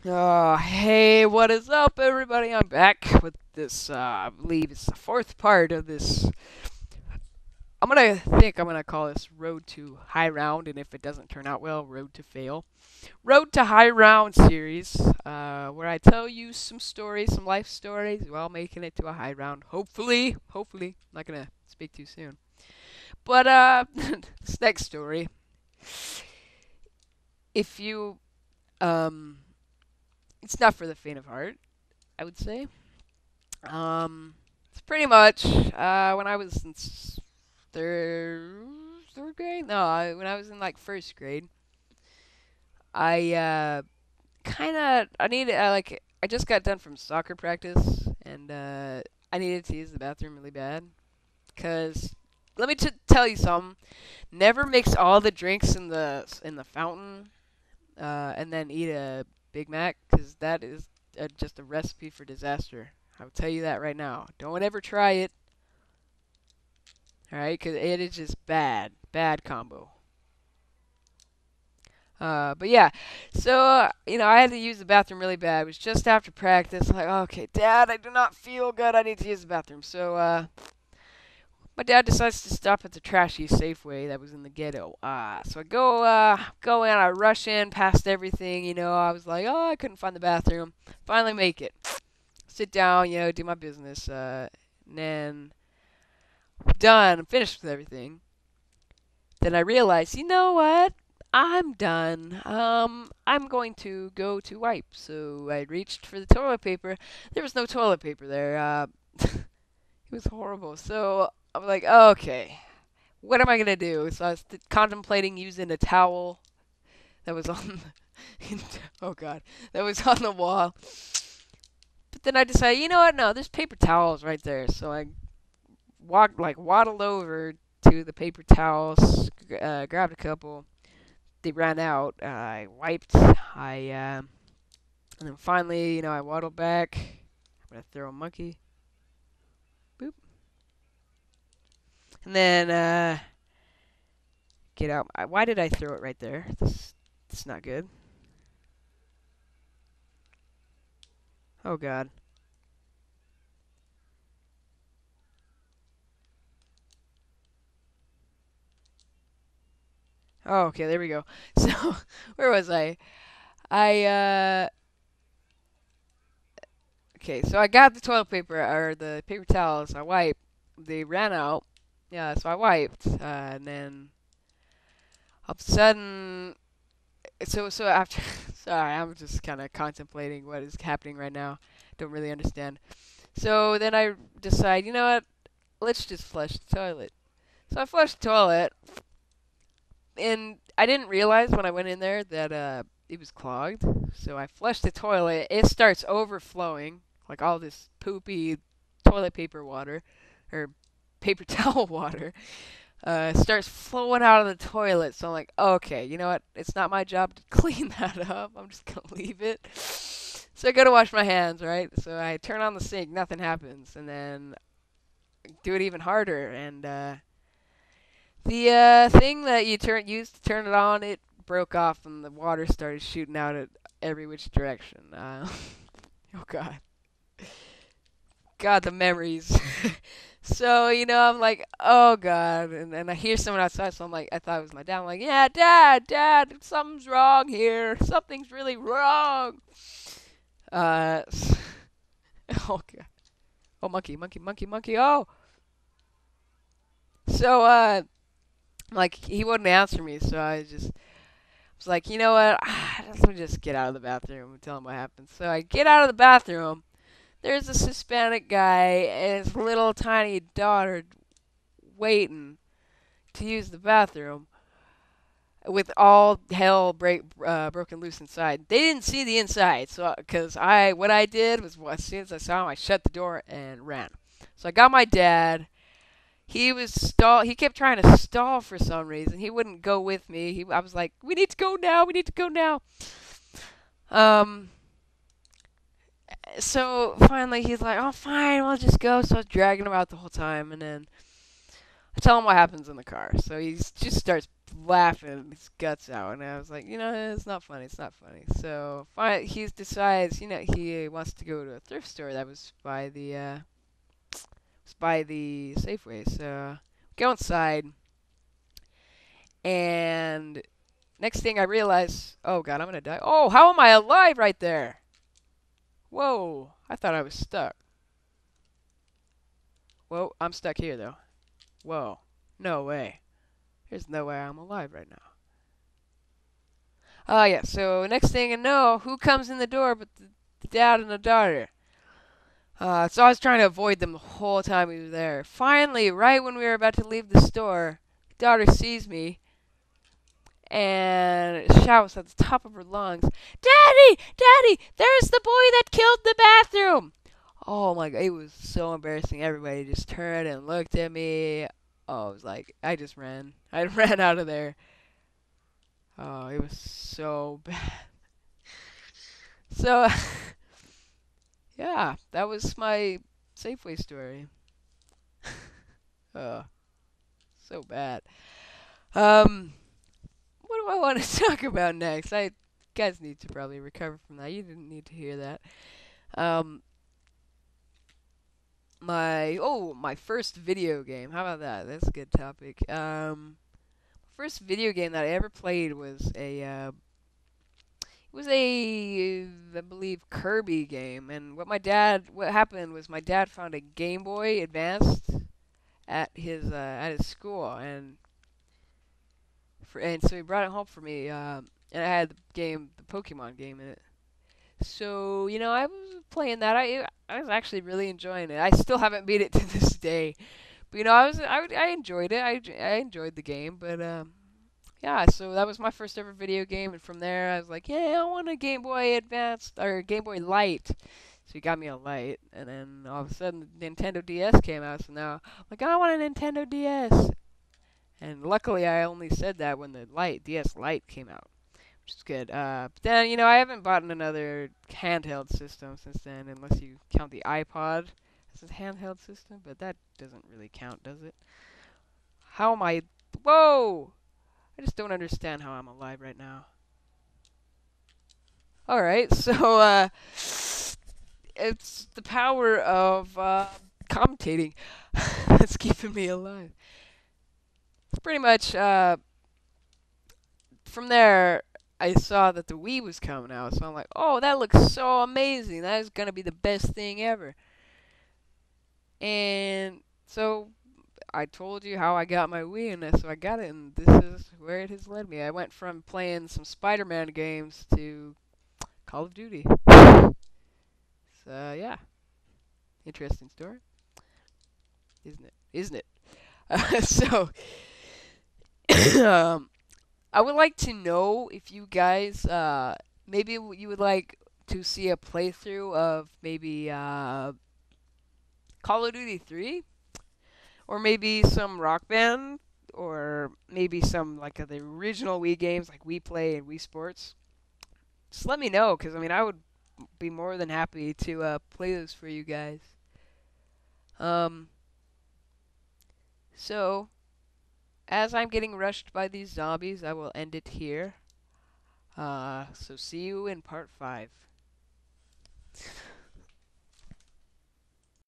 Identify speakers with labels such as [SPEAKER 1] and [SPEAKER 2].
[SPEAKER 1] Hey, what is up, everybody? I'm back with this, I believe it's the fourth part of this. I'm gonna call this Road to High Round, and if it doesn't turn out well, Road to Fail. Road to High Round series, where I tell you some stories, some life stories, while making it to a high round. Hopefully. I'm not gonna speak too soon. But, this next story, if you, um, it's not for the faint of heart, I would say. It's pretty much when I was in third third grade. No, when I was in like first grade, I kind of I needed I just got done from soccer practice and I needed to use the bathroom really bad. Cause let me tell you something. Never mix all the drinks in the fountain and then eat a Big Mac, cause that is just a recipe for disaster. I'll tell you that right now. Don't ever try it. All right, because it is just bad combo. But yeah, so I had to use the bathroom really bad. It was just after practice. I'm like, okay, Dad, I do not feel good. I need to use the bathroom. So my dad decides to stop at the trashy Safeway that was in the ghetto. So I go in. I rush in past everything. I was like, oh, I couldn't find the bathroom. Finally make it. Sit down. Do my business. And then done. I'm finished with everything. Then I realized, you know what? I'm done. I'm going to go to wipe. So I reached for the toilet paper. There was no toilet paper there. It was horrible. So I was like, okay, what am I gonna do? So I was contemplating using a towel that was on. Oh God, that was on the wall. But then I decided, you know what? No, there's paper towels right there. So I waddled over to the paper towels, grabbed a couple. They ran out. I wiped. And then finally, I waddled back. I'm gonna throw a monkey. Boop. And then get out. Why did I throw it right there? This is not good. Oh God. Oh, okay. There we go. So where was I? I okay. So I got the toilet paper or the paper towels. I wiped. They ran out. Yeah. So I wiped. And then all of a sudden, so after, sorry, I'm just kind of contemplating what is happening right now. Don't really understand. So then I decide, you know what? Let's just flush the toilet. So I flushed the toilet, and I didn't realize when I went in there that it was clogged. So I flushed the toilet. It starts overflowing, like all this poopy toilet paper water, or paper towel water. Starts flowing out of the toilet. So I'm like, okay, you know what? It's not my job to clean that up. I'm just gonna leave it. So I go to wash my hands, right? So I turn on the sink, nothing happens, and then do it even harder, and the thing that you used to turn it on, it broke off, and the water started shooting out at every which direction. Oh God, the memories. So, I'm like, oh God. And then I hear someone outside, so I'm like, I thought it was my dad. I'm like, yeah, Dad, something's wrong here. Something's really wrong. Uh, oh God. Oh, monkey. Oh. So, like, he wouldn't answer me, so I just was like, you know what? Let me just get out of the bathroom and tell him what happened. So I get out of the bathroom. There's this Hispanic guy and his little tiny daughter waiting to use the bathroom with all hell broken loose inside. They didn't see the inside, so because what I did was as soon as I saw him, I shut the door and ran. So I got my dad. He was stall. He kept trying to stall for some reason. He wouldn't go with me. I was like, "We need to go now. We need to go now." Um. So finally, he's like, "Oh, fine. We'll just go." So I was dragging him out the whole time, and then I tell him what happens in the car. So he just starts laughing his guts out, and I was like, it's not funny. It's not funny. So he decides, he wants to go to a thrift store that was by the Safeway. So go inside, and next thing I realize, oh God, I'm gonna die. Oh, how am I alive right there? Whoa, I thought I was stuck. Whoa, I'm stuck here though. Whoa, no way. There's no way I'm alive right now. Oh yeah, so next thing I know, who comes in the door but the dad and the daughter? So I was trying to avoid them the whole time we were there. Finally, right when we were about to leave the store, the daughter sees me and shouts at the top of her lungs, "Daddy! Daddy! There's the boy that killed the bathroom!" Oh my God, it was so embarrassing. Everybody just turned and looked at me. Oh, it was like, I just ran. I ran out of there. Oh, it was so bad. So, yeah, that was my Safeway story. Oh, so bad. Um, what do I want to talk about next? I guys need to probably recover from that. You didn't need to hear that. Um, my first video game. How about that? That's a good topic. First video game that I ever played was I believe, Kirby game. And what happened was my dad found a Game Boy Advanced at his school, and so he brought it home for me. And I had the Pokemon game in it. So I was playing that. I was actually really enjoying it. I still haven't beat it to this day, but I enjoyed it. I enjoyed the game, but yeah. So that was my first ever video game, and from there I was like, yeah, I want a Game Boy Advanced or Game Boy Light. So he got me a Light, and then all of a sudden the Nintendo DS came out. So now I'm like, I want a Nintendo DS. And luckily I only said that when the DS Lite came out, which is good. But then, I haven't bought another handheld system since then, unless you count the iPod as a handheld system, but that doesn't really count, does it? How am I? Whoa! I just don't understand how I'm alive right now. Alright, so, it's the power of, commentating that's keeping me alive. It's pretty much, from there, I saw that the Wii was coming out, so I'm like, oh, that looks so amazing. That is gonna be the best thing ever. And so I told you how I got my Wii, and so I got it, and this is where it has led me. I went from playing some Spider-Man games to Call of Duty. So yeah, interesting story, isn't it? Isn't it? So um, I would like to know if you guys maybe you would like to see a playthrough of maybe Call of Duty 3, or maybe some Rock Band, or maybe some like of the original Wii games like Wii Play and Wii Sports. Just let me know, because I mean I would be more than happy to play those for you guys. Um, so as I'm getting rushed by these zombies, I will end it here. So see you in part 5.